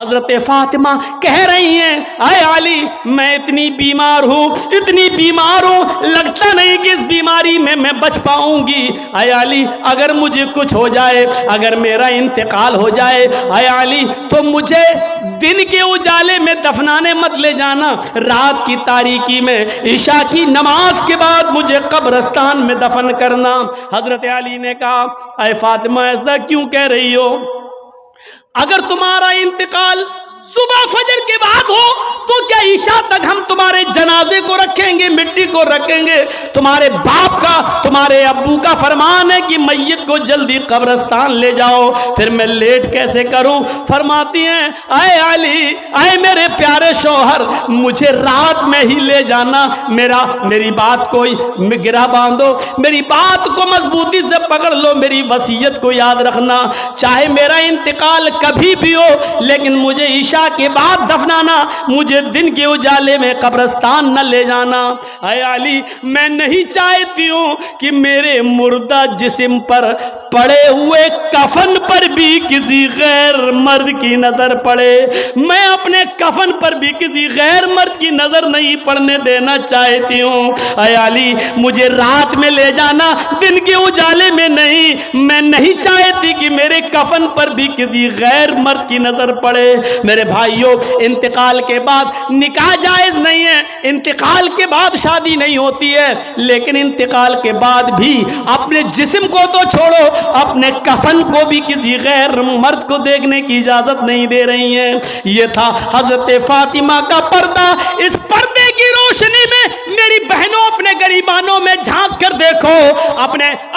हजरत फातिमा कह रही हैं, आए अली मैं इतनी बीमार हूँ, लगता नहीं कि इस बीमारी में मैं बच पाऊंगी। आए अली अगर मुझे कुछ हो जाए, अगर मेरा इंतकाल हो जाए, आए अली तो मुझे दिन के उजाले में दफनाने मत ले जाना, रात की तारीकी में ईशा की नमाज के बाद मुझे कब्रिस्तान में दफन करना। हजरत अली ने कहा, आए फातिमा ऐसा क्यों कह रही हो? अगर तुम्हारा इंतकाल सुबह फजर के बाद हो तो क्या ईशा तक हम तुम्हारे जनाजे को रखेंगे, मिट्टी को रखेंगे? तुम्हारे बाप का, तुम्हारे अब्बू का फरमान है कि मैयत को जल्दी कब्रिस्तान ले जाओ, फिर मैं लेट कैसे करूं? फरमाती हैं, आए अली, आए मेरे प्यारे शौहर, मुझे रात में ही ले जाना, मेरी बात को गिरा बांधो, मेरी बात को मजबूती से पकड़ लो, मेरी वसीयत को याद रखना, चाहे मेरा इंतकाल कभी भी हो, लेकिन मुझे ईशा के बाद दफनाना, मुझे दिन के उजाले में कब्रिस्तान न ले जाना। आए अली मैं नहीं चाहती हूं कि मेरे मुर्दा जिस्म पर पड़े हुए कफन पर भी किसी गैर मर्द की नजर पड़े, मैं अपने कफन पर भी किसी गैर मर्द की नजर नहीं पड़ने देना चाहती हूं। आए अली मुझे रात में ले जाना, दिन के उजाले में नहीं। मैं नहीं चाहती कि मेरे कफन पर भी किसी गैर मर्द की नजर पड़े। मेरे भाइयों, इंतकाल के बाद निकाह जायज नहीं है, इंतकाल के बाद शादी नहीं होती है, लेकिन इंतकाल के बाद भी अपने जिस्म को तो छोड़ो, अपने कफन को भी किसी गैर मर्द को देखने की इजाजत नहीं दे रही हैं। यह था हजरत फातिमा का पर्दा। इस पर्दे की रोशनी में मेरी बहनों, अपने गरीबानों में झांक कर देखो,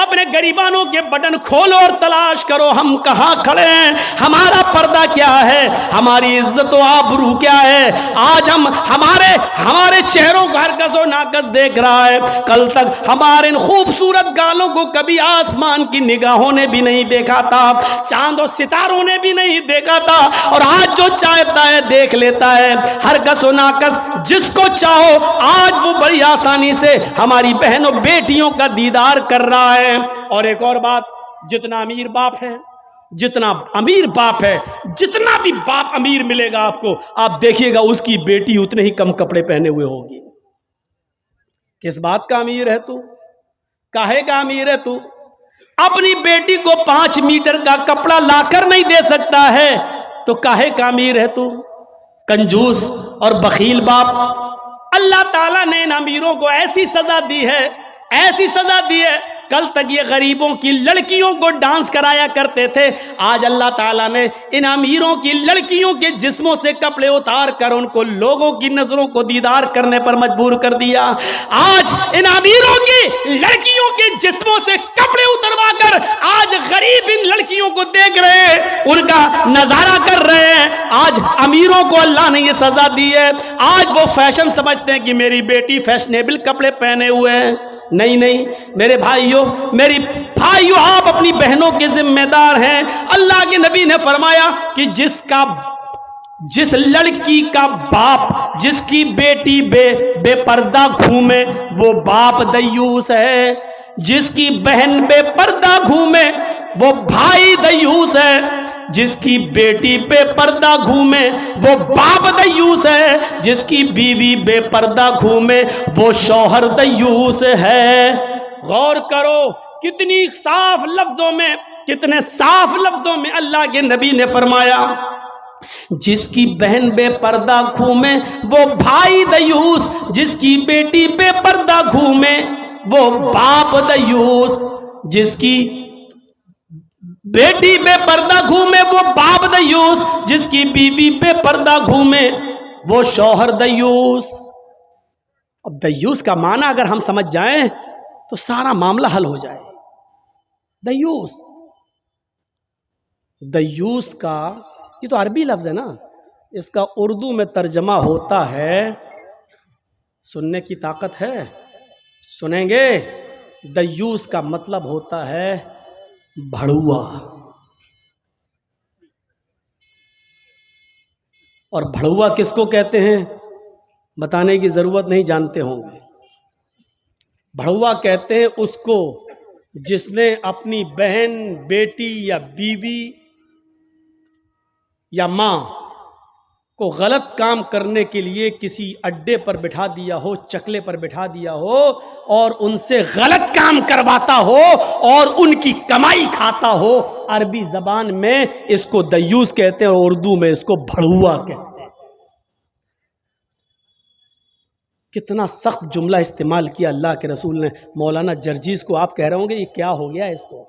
अपने गरीबानों के बटन खोलो और तलाश करो हम कहां खड़े हैं, हमारा पर्दा क्या है, हमारी इज्जत व आबरू क्या है। आज हम हमारे चेहरों का हरकस और नाकस देख रहा है। कल तक हमारे इन खूबसूरत गालों को कभी आसमान की निगाहों ने भी नहीं देखा था, चांद और सितारों ने भी नहीं देखा था, और आज जो चाहता है देख लेता है। हरकस और नाकस जिसको चाहो आज वो बड़ी आसानी से हमारी बहनों बेटियों का दीदार कर रहा है। और एक और बात, जितना अमीर बाप है, जितना अमीर बाप है, जितना भी बाप अमीर मिलेगा आपको, आप देखिएगा उसकी बेटी उतने ही कम कपड़े पहने हुए होगी। किस बात का अमीर है तू? काहे का अमीर है तू? अपनी बेटी को 5 मीटर का कपड़ा लाकर नहीं दे सकता है तो काहे का अमीर है तू? कंजूस और बखील बाप। अल्लाह ताला ने इन अमीरों को ऐसी सजा दी है, ऐसी सजा दी है। कल तक ये गरीबों की लड़कियों को डांस कराया करते थे, आज अल्लाह ताला ने इन अमीरों की लड़कियों के जिस्मों से कपड़े उतार कर उनको लोगों की नजरों को दीदार करने पर मजबूर कर दिया। आज इन अमीरों की लड़कियों के जिस्मों से कपड़े उतरवा कर आज गरीब इन लड़कियों को देख रहे हैं, उनका नजारा कर रहे हैं। आज अमीरों को अल्लाह ने ये सजा दी है। आज वो फैशन समझते हैं कि मेरी बेटी फैशनेबल कपड़े पहने हुए हैं। नहीं नहीं मेरे भाइयों, आप अपनी बहनों के जिम्मेदार हैं। अल्लाह के नबी ने फरमाया कि जिस लड़की का बाप, जिसकी बेटी बेपर्दा घूमे वो बाप दयूस है, जिसकी बहन बेपर्दा घूमे वो भाई दयूस है, जिसकी बेटी बेपर्दा घूमे वो बाप दयूस है, जिसकी बीवी बेपर्दा घूमे वो शौहर दयूस है। गौर करो कितनी साफ लफ्जों में, कितने साफ लफ्जों में अल्लाह के नबी ने फरमाया, जिसकी बहन बेपर्दा घूमे वो भाई दयूस, जिसकी बेटी बेपर्दा घूमे वो बाप दयूस, जिसकी बेटी बेपर्दा घूमे वो बाप दयूस, जिसकी बीवी बेपर्दा घूमे वो शौहर दयूस। अब दयूस का माना अगर हम समझ जाएं तो सारा मामला हल हो जाए। दयूस का ये तो अरबी लफ्ज है ना, इसका उर्दू में तर्जमा होता है, सुनने की ताकत है? सुनेंगे? दयूस का मतलब होता है भड़ुआ। और भड़ुआ किसको कहते हैं बताने की जरूरत नहीं, जानते होंगे। भड़ुआ कहते हैं उसको जिसने अपनी बहन, बेटी या बीवी या माँ को गलत काम करने के लिए किसी अड्डे पर बिठा दिया हो, चकले पर बिठा दिया हो और उनसे गलत काम करवाता हो और उनकी कमाई खाता हो, अरबी जबान में इसको दयूस कहते हैं और उर्दू में इसको भड़ुआ कहते हैं। कितना सख्त जुमला इस्तेमाल किया अल्लाह के रसूल ने। मौलाना जर्जीस को आप कह रहे होंगे ये क्या हो गया इसको।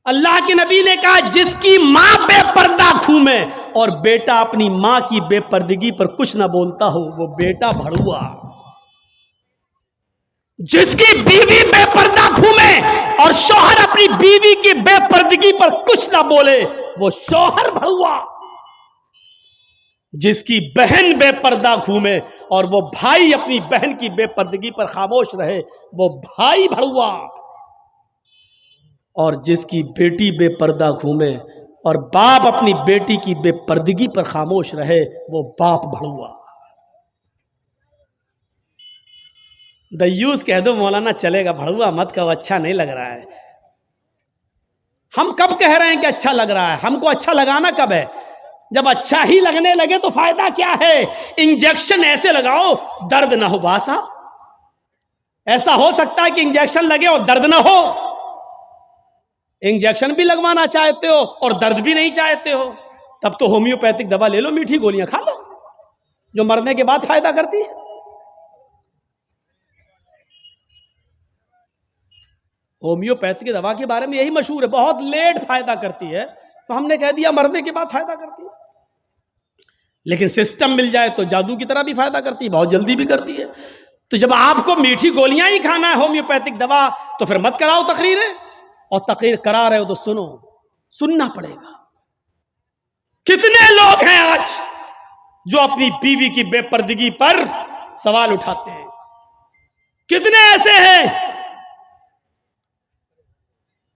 अल्लाह के नबी ने कहा जिसकी मां बेपर्दा घूमे और बेटा अपनी मां की बेपर्दगी पर कुछ ना बोलता हो वो बेटा भड़ुआ। जिसकी बीवी बेपर्दा घूमे और शौहर अपनी बीवी की बेपर्दगी पर कुछ ना बोले वो शौहर भड़ुआ। जिसकी बहन बेपर्दा घूमे और वो भाई अपनी बहन की बेपर्दगी पर खामोश रहे वो भाई भड़ुआ। और जिसकी बेटी बेपर्दा घूमे और बाप अपनी बेटी की बेपर्दगी पर खामोश रहे वो बाप भड़ुआ। दयूस कह दो मौलाना चलेगा, भड़ुआ मत कहो, अच्छा नहीं लग रहा है। हम कब कह रहे हैं कि अच्छा लग रहा है? हमको अच्छा लगाना कब है? जब अच्छा ही लगने लगे तो फायदा क्या है? इंजेक्शन ऐसे लगाओ दर्द ना हो। बात साहब ऐसा हो सकता है कि इंजेक्शन लगे और दर्द ना हो? इंजेक्शन भी लगवाना चाहते हो और दर्द भी नहीं चाहते हो, तब तो होम्योपैथिक दवा ले लो, मीठी गोलियां खा लो जो मरने के बाद फायदा करती है। होम्योपैथिक दवा के बारे में यही मशहूर है, बहुत लेट फायदा करती है, तो हमने कह दिया मरने के बाद फायदा करती है। लेकिन सिस्टम मिल जाए तो जादू की तरह भी फायदा करती है, बहुत जल्दी भी करती है। तो जब आपको मीठी गोलियां ही खाना है होम्योपैथिक दवा, तो फिर मत कराओ तकरीरें, और तकरीर करा रहे हो तो सुनो, सुनना पड़ेगा। कितने लोग हैं आज जो अपनी बीवी की बेपर्दगी पर सवाल उठाते हैं? कितने ऐसे हैं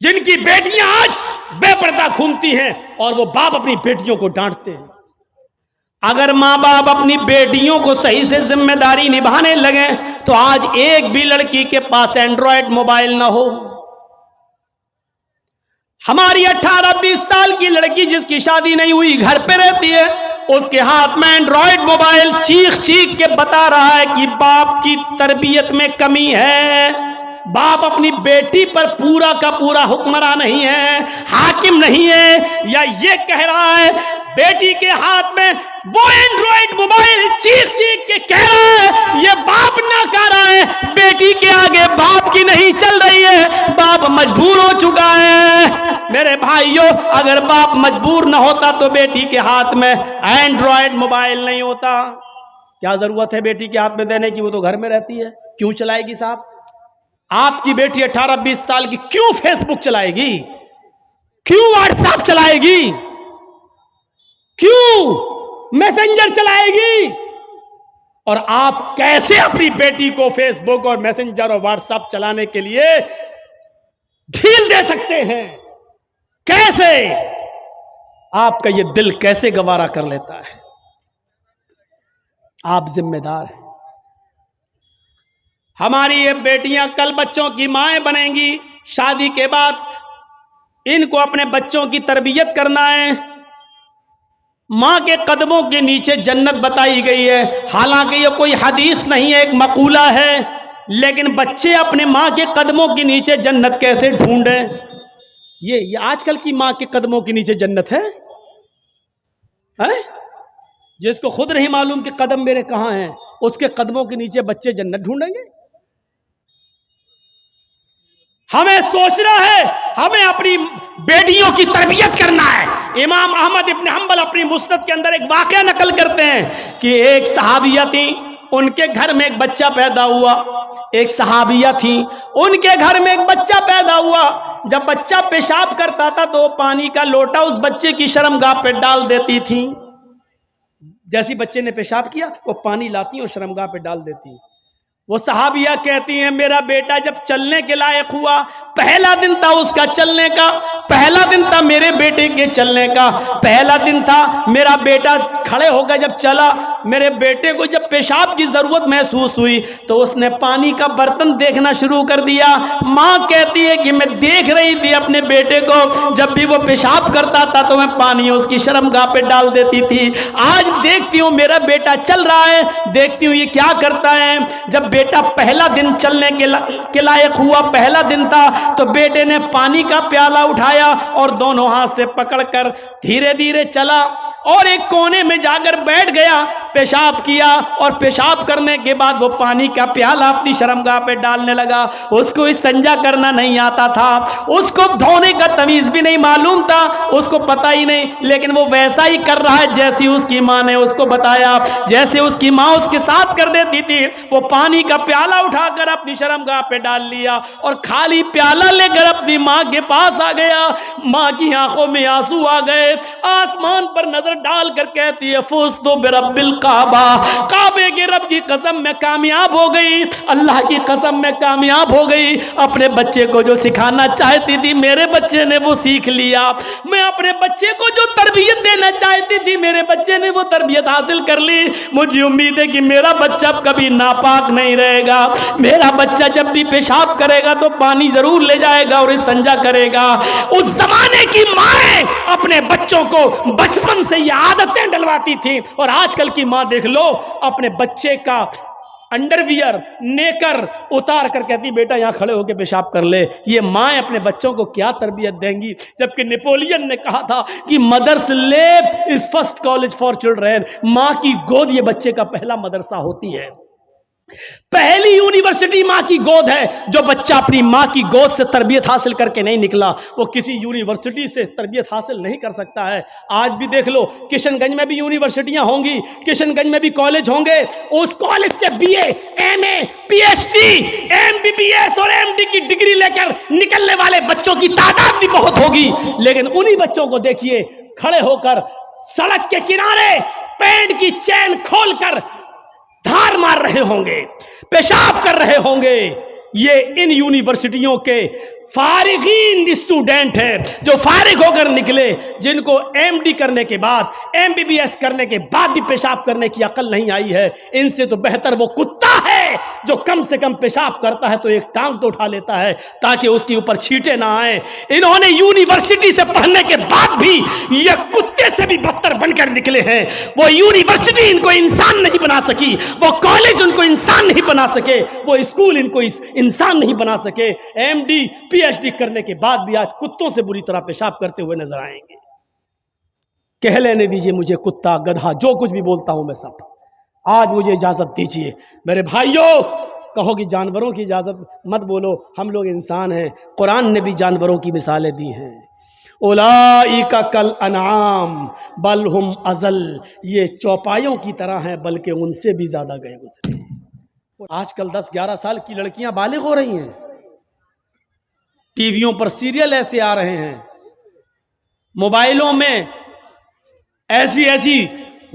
जिनकी बेटियां आज बेपर्दा घूमती हैं और वो बाप अपनी बेटियों को डांटते हैं? अगर माँ बाप अपनी बेटियों को सही से जिम्मेदारी निभाने लगे तो आज एक भी लड़की के पास एंड्रॉयड मोबाइल ना हो। हमारी 18-20 साल की लड़की जिसकी शादी नहीं हुई घर पे रहती है, उसके हाथ में एंड्रॉयड मोबाइल चीख चीख के बता रहा है कि बाप की तरबियत में कमी है, बाप अपनी बेटी पर पूरा का पूरा हुक्मरान नहीं है, हाकिम नहीं है, या ये कह रहा है बेटी के हाथ में वो एंड्रॉयड मोबाइल चीख चीख के कह रहा है ये बाप ना कह रहा है, बेटी के आगे बाप की नहीं चल रही है, बाप मजबूर हो चुका है। मेरे भाइयों, अगर बाप मजबूर ना होता तो बेटी के हाथ में एंड्रॉयड मोबाइल नहीं होता। क्या जरूरत है बेटी के हाथ में देने की? वो तो घर में रहती है, क्यों चलाएगी साहब? आपकी बेटी 18-20 साल की क्यों फेसबुक चलाएगी? क्यों व्हाट्सएप चलाएगी? क्यों मैसेंजर चलाएगी? और आप कैसे अपनी बेटी को फेसबुक और मैसेंजर और व्हाट्सएप चलाने के लिए ढील दे सकते हैं? कैसे? आपका ये दिल कैसे गवारा कर लेता है? आप जिम्मेदार हैं। हमारी ये बेटियां कल बच्चों की माएं बनेंगी, शादी के बाद इनको अपने बच्चों की तरबियत करना है। मां के कदमों के नीचे जन्नत बताई गई है, हालांकि ये कोई हदीस नहीं है, एक मकूला है, लेकिन बच्चे अपने मां के कदमों के नीचे जन्नत कैसे ढूंढें? ये आजकल की मां के कदमों के नीचे जन्नत है? जिसको खुद नहीं मालूम कि कदम मेरे कहां हैं, उसके कदमों के नीचे बच्चे जन्नत ढूंढेंगे? हमें सोचना है, हमें अपनी बेटियों की तरबियत करना है। इमाम अहमद इब्न हंबल अपनी मुस्नद के अंदर एक वाकया नकल करते हैं कि एक सहाबिया थी, उनके घर में एक बच्चा पैदा हुआ। एक सहाबिया थी, उनके घर में एक बच्चा पैदा हुआ। जब बच्चा पेशाब करता था तो पानी का लोटा उस बच्चे की शर्मगाह पे डाल देती थी। जैसी बच्चे ने पेशाब किया वो पानी लाती और शर्मगाह पे डाल देती। वो सहाबिया कहती हैं मेरा बेटा जब चलने के लायक हुआ, पहला दिन था उसका चलने का, पहला दिन था मेरे बेटे के चलने का, पहला दिन था मेरा बेटा खड़े होकर जब चला, मेरे बेटे को जब पेशाब की जरूरत महसूस हुई तो उसने पानी का बर्तन देखना शुरू कर दिया। माँ कहती है कि मैं देख रही थी अपने बेटे को, जब भी वो पेशाब करता था तो मैं पानी उसकी शर्मगाह पे डाल देती थी। आज देखती हूँ मेरा बेटा चल रहा है, देखती हूँ ये क्या करता है। जब बेटा पहला दिन चलने के लायक हुआ, पहला दिन था, तो बेटे ने पानी का प्याला उठाया और दोनों हाथ से पकड़कर धीरे धीरे चला और एक कोने में जाकर बैठ गया, पेशाब किया और पेशाब करने के बाद वो पानी का प्याला अपनी शर्मगाह पे डालने लगा। उसको इस्तिंजा करना नहीं आता था, उसको धोने का तमीज भी नहीं मालूम था, उसको पता ही नहीं, लेकिन वो वैसा ही कर रहा है जैसी उसकी माँ ने उसको बताया। जैसे उसकी माँ उसके साथ कर देती थी, वो पानी का प्याला उठाकर अपनी शर्मगाह पे डाल लिया और खाली प्याला लेकर अपनी माँ के पास आ गया। माँ की आंखों में आंसू आ गए, आसमान पर नजर डालकर कहती है फुज़्तु बिरब्बिल काबा, काबे के रब की कसम मैं कामयाब हो गई, अल्लाह की कसम मैं कामयाब हो गई। अपने बच्चे को जो सिखाना चाहती थी मेरे बच्चे ने वो सीख लिया। मैं अपने बच्चे को जो तरबियत देना चाहती थी मेरे बच्चे ने वो तरबियत हासिल कर ली। मुझे उम्मीद है कि मेरा बच्चा कभी नापाक नहीं रहेगा, मेरा बच्चा जब भी पेशाब करेगा तो पानी जरूर ले जाएगा और इस्तिंजा करेगा। उस जमाने की माएं अपने बच्चों को बचपन से ये आदतें डलवाती थी, और आजकल की माँ देख लो, अपने बच्चे का अंडरवियर नेकर उतार कर कहती बेटा यहाँ खड़े होकर पेशाब कर ले। ये माएँ अपने बच्चों को क्या तरबियत देंगी, जबकि नेपोलियन ने कहा था कि mother's lap is first college for children, माँ की गोद ये बच्चे का पहला मदरसा होती है, पहली यूनिवर्सिटी माँ की गोद है। जो बच्चा अपनी माँ की गोद से तरबियत हासिल करके नहीं निकला वो किसी यूनिवर्सिटी से तरबियत हासिल नहीं कर सकता है। आज भी देख लो, किशनगंज में भी यूनिवर्सिटियां होंगी, किशनगंज में भी कॉलेज होंगे, उस कॉलेज से बीए, एमए, पीएचडी, एमबीबीएस और एमडी की डिग्री लेकर निकलने वाले बच्चों की तादाद भी बहुत होगी, लेकिन उन्हीं बच्चों को देखिए खड़े होकर सड़क के किनारे पैंट की चैन खोलकर धार मार रहे होंगे, पेशाब कर रहे होंगे। ये इन यूनिवर्सिटियों के फारिगीन स्टूडेंट हैं जो फारिग होकर निकले, जिनको एमडी करने के बाद, एमबीबीएस करने के बाद भी पेशाब करने की अकल नहीं आई है। इनसे तो बेहतर वो कुत्ता है जो कम से कम पेशाब करता है तो एक टांग तो उठा लेता है ताकि उसके ऊपर छींटे ना आए। इन्होंने यूनिवर्सिटी से पढ़ने के बाद भी ये कुत्ते से भी बदतर बनकर निकले हैं। वो यूनिवर्सिटी इनको इंसान नहीं बना सकी, वो कॉलेज उनको इंसान नहीं बना सके, वो स्कूल इनको इंसान नहीं बना सके। एमडी पीएचडी करने के बाद भी आज कुत्तों से बुरी तरह पेशाब करते हुए नजर आएंगे। कह लेने दीजिए मुझे कुत्ता, गधा, जो कुछ भी बोलता हूं मैं सब। आज मुझे इजाजत दीजिए मेरे भाइयों, कहो कि जानवरों की इजाजत मत बोलो, हम लोग इंसान हैं। कुरान ने भी जानवरों की मिसालें दी हैं। उलाइका कल अनाम बल हुम अजल, ये चौपायों की तरह हैं बल्कि उनसे भी ज्यादा गए गुजरे। आजकल 10-11 साल की लड़कियां बालिग हो रही हैं, टीवियों पर सीरियल ऐसे आ रहे हैं, मोबाइलों में ऐसी ऐसी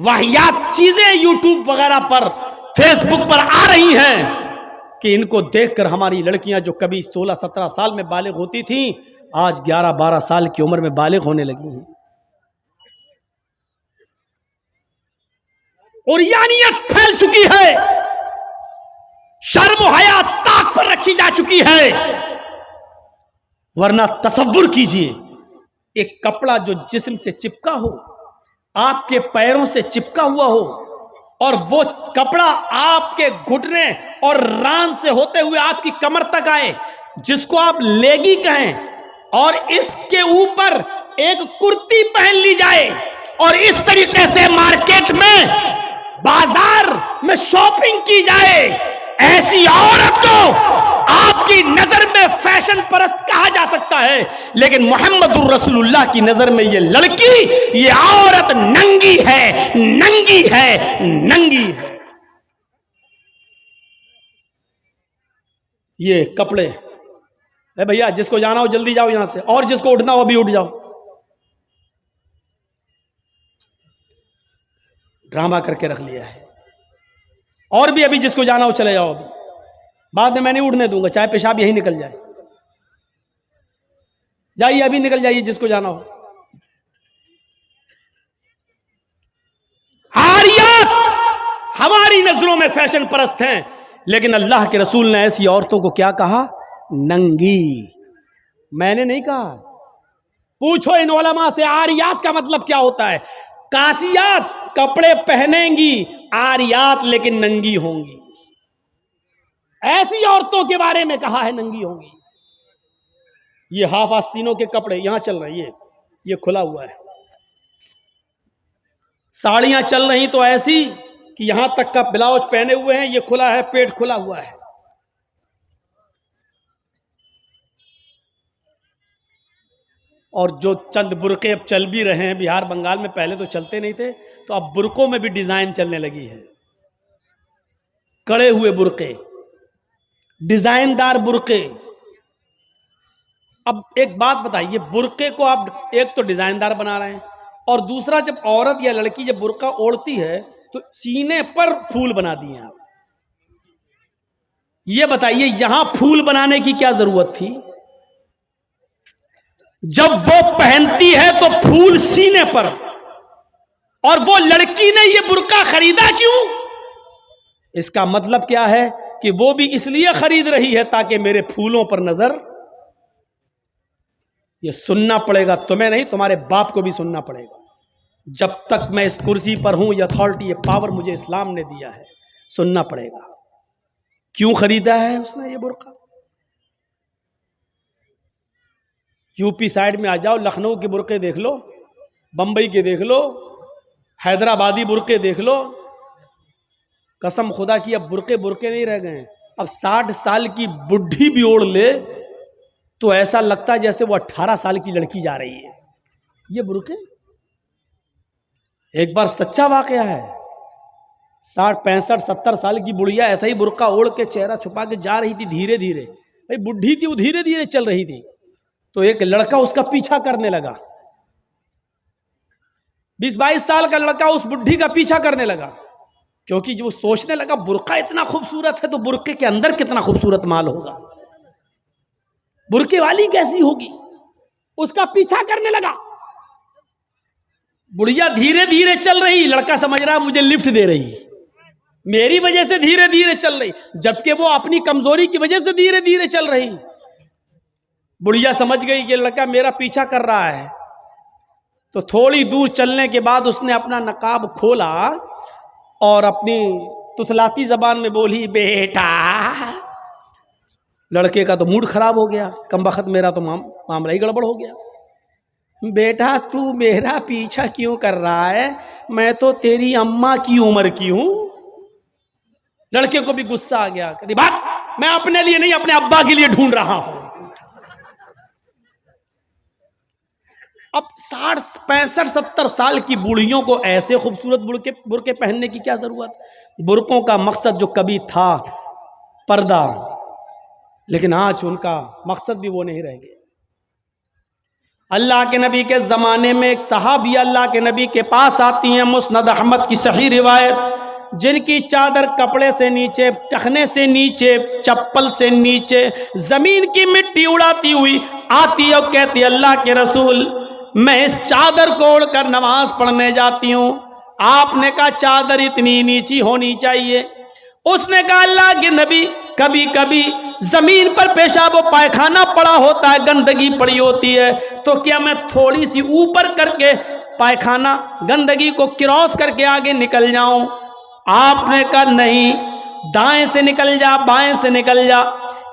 वाहियात चीजें यूट्यूब वगैरह पर, फेसबुक पर आ रही हैं कि इनको देखकर हमारी लड़कियां जो कभी 16-17 साल में बालिग होती थीं आज 11-12 साल की उम्र में बालिग होने लगी हैं। और यानियत फैल चुकी है, शर्म हया ताक पर रखी जा चुकी है। वरना तसव्वुर कीजिए, एक कपड़ा जो जिस्म से चिपका हो, आपके पैरों से चिपका हुआ हो, और वो कपड़ा आपके घुटने और रान से होते हुए आपकी कमर तक आए, जिसको आप लेगी कहें, और इसके ऊपर एक कुर्ती पहन ली जाए और इस तरीके से मार्केट में, बाजार में शॉपिंग की जाए, ऐसी औरत को आपकी नजर में फैशन परस्त कहा जा सकता है, लेकिन मोहम्मदुर रसूलुल्लाह की नजर में ये लड़की, ये औरत नंगी है, नंगी है, नंगी है। ये कपड़े, अरे भैया जिसको जाना हो जल्दी जाओ यहां से, और जिसको उठना हो अभी उठ जाओ। ड्रामा करके रख लिया है। और भी अभी जिसको जाना हो चले जाओ, अभी बाद में मैं नहीं उठने दूंगा, चाहे पेशाब यहीं निकल जाए। जाइए अभी निकल जाइए जिसको जाना हो। हमारी नजरों में फैशन परस्त हैं, लेकिन अल्लाह के रसूल ने ऐसी औरतों को क्या कहा? नंगी। मैंने नहीं कहा। पूछो इन उलमा से आरियात का मतलब क्या होता है। कासियात कपड़े पहनेंगी, आरियात लेकिन नंगी होंगी। ऐसी औरतों के बारे में कहा है नंगी होंगी। ये हाफ आस्तीनों के कपड़े यहां चल रहे हैं, ये खुला हुआ है। साड़ियां चल रही तो ऐसी कि यहां तक का ब्लाउज पहने हुए हैं, ये खुला है, पेट खुला हुआ है। और जो चंद बुरके अब चल भी रहे हैं बिहार बंगाल में, पहले तो चलते नहीं थे, तो अब बुरकों में भी डिजाइन चलने लगी है। कड़े हुए बुरके, डिजाइनदार बुरके। अब एक बात बताइए, बुरके को आप एक तो डिजाइनदार बना रहे हैं, और दूसरा जब औरत या लड़की जब बुरका ओढ़ती है तो सीने पर फूल बना दिए आप। ये बताइए यहां फूल बनाने की क्या जरूरत थी? जब वो पहनती है तो फूल सीने पर, और वो लड़की ने ये बुरका खरीदा क्यों? इसका मतलब क्या है कि वो भी इसलिए खरीद रही है ताकि मेरे फूलों पर नजर। ये सुनना पड़ेगा, तुम्हें नहीं, तुम्हारे बाप को भी सुनना पड़ेगा। जब तक मैं इस कुर्सी पर हूं, ये अथॉरिटी, ये पावर मुझे इस्लाम ने दिया है, सुनना पड़ेगा। क्यों खरीदा है उसने ये बुरका? यूपी साइड में आ जाओ, लखनऊ के बुरके देख लो, बंबई के देख लो, हैदराबादी बुरके देख लो। कसम खुदा की अब बुरके बुरके नहीं रह गए। अब 60 साल की बुढ़ी भी ओढ़ ले तो ऐसा लगता है जैसे वो 18 साल की लड़की जा रही है। ये बुरके एक बार सच्चा वाकया है। 60, 65, 70 साल की बुढ़िया ऐसा ही बुरका ओढ़ के चेहरा छुपा के जा रही थी धीरे धीरे। भाई बुढ़ी थी, वो धीरे धीरे चल रही थी, तो एक लड़का उसका पीछा करने लगा। 20-22 साल का लड़का उस बुढ़ी का पीछा करने लगा, क्योंकि जो सोचने लगा बुरका इतना खूबसूरत है तो बुरके के अंदर कितना खूबसूरत माल होगा, बुरके वाली कैसी होगी। उसका पीछा करने लगा। बुढ़िया धीरे धीरे चल रही, लड़का समझ रहा मुझे लिफ्ट दे रही, मेरी वजह से धीरे धीरे चल रही, जबकि वो अपनी कमजोरी की वजह से धीरे धीरे चल रही। बुढ़िया समझ गई कि लड़का मेरा पीछा कर रहा है, तो थोड़ी दूर चलने के बाद उसने अपना नकाब खोला और अपनी तुतलाती जबान में बोली, बेटा। लड़के का तो मूड खराब हो गया, कमबख्त मेरा तो मामला ही गड़बड़ हो गया। बेटा तू मेरा पीछा क्यों कर रहा है? मैं तो तेरी अम्मा की उम्र की हूं। लड़के को भी गुस्सा आ गया, कहती बात, मैं अपने लिए नहीं अपने अब्बा के लिए ढूंढ रहा हूं। अब 60, 65, 70 साल की बूढ़ियों को ऐसे खूबसूरत बुरके पहनने की क्या जरूरत? बुरकों का मकसद जो कभी था पर्दा, लेकिन आज उनका मकसद भी वो नहीं रह गया। अल्लाह के नबी के ज़माने में एक सहाबिया अल्लाह के नबी के पास आती हैं, मुस्नद अहमद की सही रिवायत, जिनकी चादर कपड़े से नीचे, टखने से नीचे, चप्पल से नीचे जमीन की मिट्टी उड़ाती हुई आती और कहती, अल्लाह के रसूल मैं इस चादर को ओढ़कर नमाज पढ़ने जाती हूँ। आपने कहा चादर इतनी नीची होनी चाहिए। उसने कहा अल्लाह के नबी कभी कभी जमीन पर पेशाब व पायखाना पड़ा होता है, गंदगी पड़ी होती है, तो क्या मैं थोड़ी सी ऊपर करके पायखाना गंदगी को क्रॉस करके आगे निकल जाऊं? आपने कहा नहीं, दाएं से निकल जा, बाएं से निकल जा।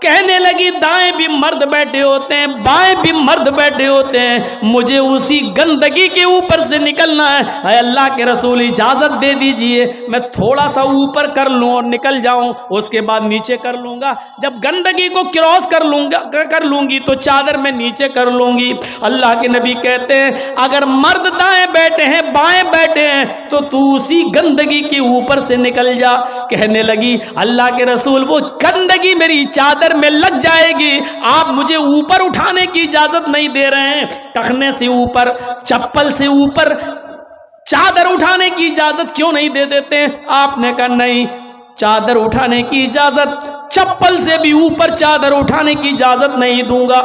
कहने लगी दाएं भी मर्द बैठे होते हैं, बाएं भी मर्द बैठे होते हैं, मुझे उसी गंदगी के ऊपर से निकलना है। अल्लाह के रसूल इजाजत दे दीजिए, मैं थोड़ा सा ऊपर कर लूं और निकल जाऊं, उसके बाद नीचे कर लूंगा। जब गंदगी को क्रॉस कर लूंगी तो चादर में नीचे कर लूंगी। अल्लाह के नबी कहते हैं अगर मर्द दाएं बैठे हैं, बाएं बैठे हैं, तो तू उसी गंदगी के ऊपर से निकल जा। कहने लगी अल्लाह के रसूल वो गंदगी मेरी चादर में लग जाएगी, आप मुझे ऊपर उठाने की इजाजत नहीं दे रहे हैं, टखने से ऊपर, चप्पल से ऊपर चादर उठाने की इजाजत क्यों नहीं दे देते? आपने कहा नहीं, चादर उठाने की इजाजत चप्पल से भी ऊपर चादर उठाने की इजाजत नहीं दूंगा।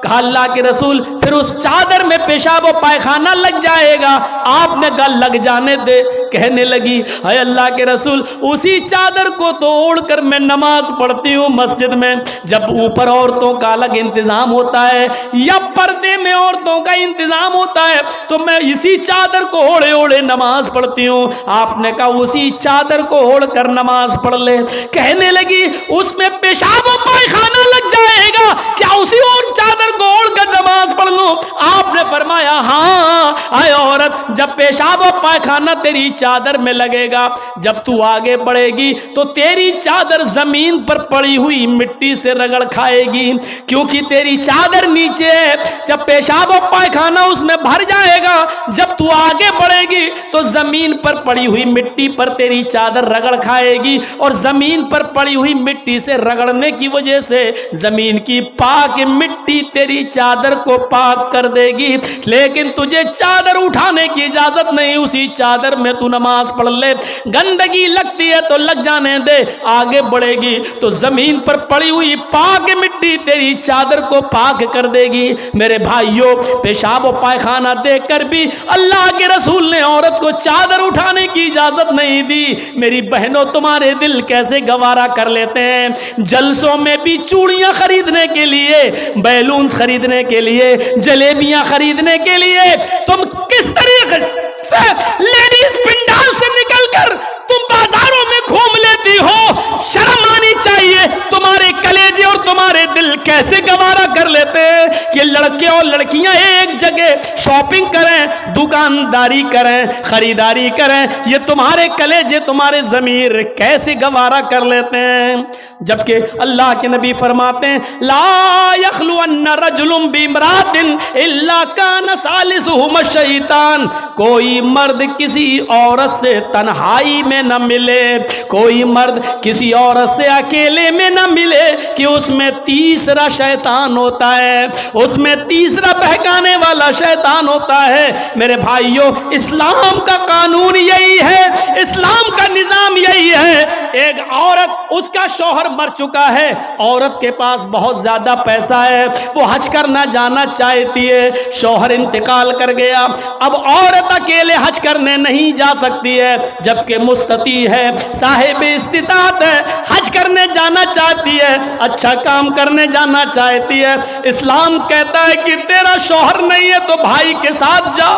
कहा अल्लाह के रसूल फिर उस चादर में पेशाब और पायखाना लग जाएगा। आपने कहा लग जाने दे। कहने लगी हाय अल्लाह के रसूल उसी चादर को तो ओढ़कर मैं नमाज पढ़ती हूँ मस्जिद में। जब ऊपर औरतों का अलग इंतजाम होता है या पर्दे में औरतों का इंतजाम होता है तो मैं इसी चादर को ओढ़े ओढ़े नमाज पढ़ती हूँ। आपने कहा उसी चादर को ओढ़ कर नमाज पढ़ ले। कहने लगी उसमें पेशाब और पायखाना लग जाएगा, क्या उसी और चादर को ओढ़ कर नमाज पढ़ लूं? आपने फरमाया हाँ। आए औरत जब पेशाब और पायखाना तेरी चादर में लगेगा, जब तू आगे बढ़ेगी तो तेरी चादर जमीन पर पड़ी हुई मिट्टी से रगड़ खाएगी, क्योंकि तेरी चादर नीचे है। जब पेशाब और पायखाना उसमें भर जाएगा, जब तू आगे बढ़ेगी तो जमीन पर पड़ी हुई मिट्टी पर तेरी चादर रगड़ खाएगी और जमीन पर पड़ी हुई मिट्टी से रगड़ने की वजह से जमीन की पाक मिट्टी तेरी चादर को पाक कर देगी। लेकिन तुझे चादर उठाने की इजाजत नहीं, उसी चादर में तू नमाज पढ़ ले। गंदगी लगती है तो लग जाने दे, आगे बढ़ेगी तो जमीन पर पड़ी हुई पाक मिट्टी तेरी चादर को पाक कर देगी। मेरे भाइयों पेशाब और पायखाना देखकर भी अल्लाह के रसूल ने औरत को चादर उठाने की इजाजत नहीं दी। मेरी बहनों तुम्हारे दिल कैसे गवारा कर लेते हैं। जलसों में भी चूड़ियां खरीदने के लिए, बैलून खरीदने के लिए, जलेबियां खरीदने के लिए तुम किस तरीके से लेडीज पिंडाल से निकलकर तुम बाजारों में घूम लेती हो। शर्म आनी चाहिए। तुम्हारे कलेजे और तुम्हारे दिल कैसे गवारा कर लेते हैं कि लड़के और लड़कियां एक जगह शॉपिंग करें, दुकानदारी करें, खरीदारी करें। ये तुम्हारे कलेजे तुम्हारे ज़मीर कैसे गवारा कर लेते हैं। जबकि अल्लाह के नबी फरमाते हैं ला यखलुअन्न रजुलुम बिमरातिन इल्ला कान सालिसुहुम शैतान। कोई मर्द किसी औरत से तन्हाई में न मिले, कोई मर्द किसी औरत से अकेले में न मिले कि उसमें तीसरा शैतान होता है, उसमें तीसरा बहकाने वाला शैतान होता है। मेरे भाइयों इस्लाम का कानून यही है, इस्लाम का निजाम यही है। एक औरत उसका शौहर मर चुका है, औरत के पास बहुत ज्यादा पैसा है, वो हज करना जाना चाहती है, शौहर इंतकाल कर गया। अब औरत अकेले हज करने नहीं जा सकती है, जबकि मुस्तती है, साहिब इस्तिताअत है, हज करने जाना चाहती है, अच्छा काम करने जाना चाहती है। इस्लाम कहता है कि तेरा शौहर नहीं है तो भाई के साथ जा,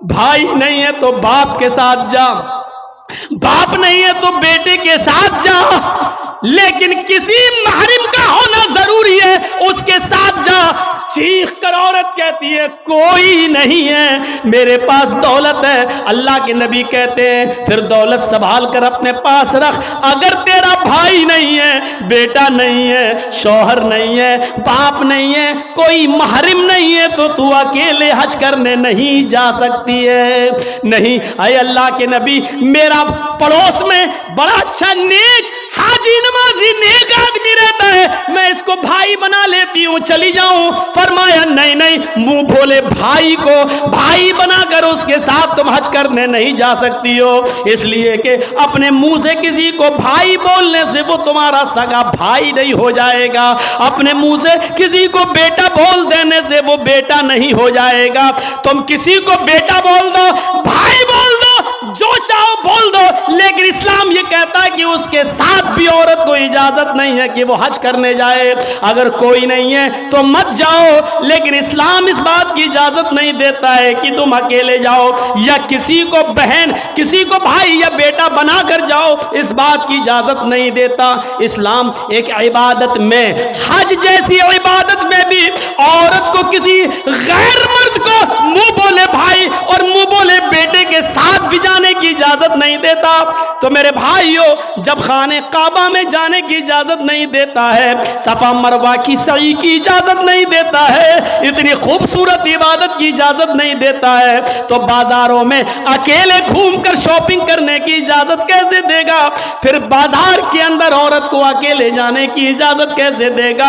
भाई नहीं है तो बाप के साथ जा, बाप नहीं है तो बेटे के साथ जा, लेकिन किसी महरिम का होना जरूरी है, उसके साथ जा। चीख कर औरत कहती है कोई नहीं है, मेरे पास दौलत है। अल्लाह के नबी कहते हैं फिर दौलत संभाल कर अपने पास रख। अगर तेरा भाई नहीं है, बेटा नहीं है, शौहर नहीं है, बाप नहीं है, कोई महरिम नहीं है तो तू अकेले हज करने नहीं जा सकती है। नहीं, अय अल्लाह के नबी मेरा पड़ोस में बड़ा अच्छा नेक हाजी नमाजी नेक आदमी रहता है, मैं इसको भाई बना लेती हूँ, चली जाऊं। फरमाया नहीं नहीं, मुंह भोले भाई को भाई बनाकर उसके साथ तुम हज करने नहीं जा सकती हो, इसलिए कि अपने मुंह से किसी को भाई बोलने से वो तुम्हारा सगा भाई नहीं हो जाएगा, अपने मुंह से किसी को बेटा बोल देने से वो बेटा नहीं हो जाएगा। तुम किसी को बेटा बोल दो, भाई बोल दो, जो चाहो बोल दो, लेकिन इस्लाम ये कहता है कि उसके साथ भी औरत को इजाजत नहीं है कि वो हज करने जाए। अगर कोई नहीं है तो मत जाओ, लेकिन इस्लाम इस बात की इजाजत नहीं देता है कि तुम अकेले जाओ या किसी को बहन, किसी को भाई या बेटा बनाकर जाओ, इस बात की इजाजत नहीं देता। इस्लाम एक इबादत में, हज जैसी इबादत में भी औरत को किसी गैर मर्द को मुंह बोले भाई और मुंह बोले बेटे के साथ भी जाने की इजाजत नहीं देता। तो मेरे भाइयों जब खाने काबा में जाने की इजाजत नहीं देता है, सफा मरवा की सई की इजाजत नहीं देता है, इतनी खूबसूरत इबादत की इजाजत नहीं देता है, तो बाजारों में अकेले घूमकर शॉपिंग करने की इजाजत कैसे देगा? फिर बाजार के अंदर औरत को अकेले जाने की इजाजत कैसे देगा?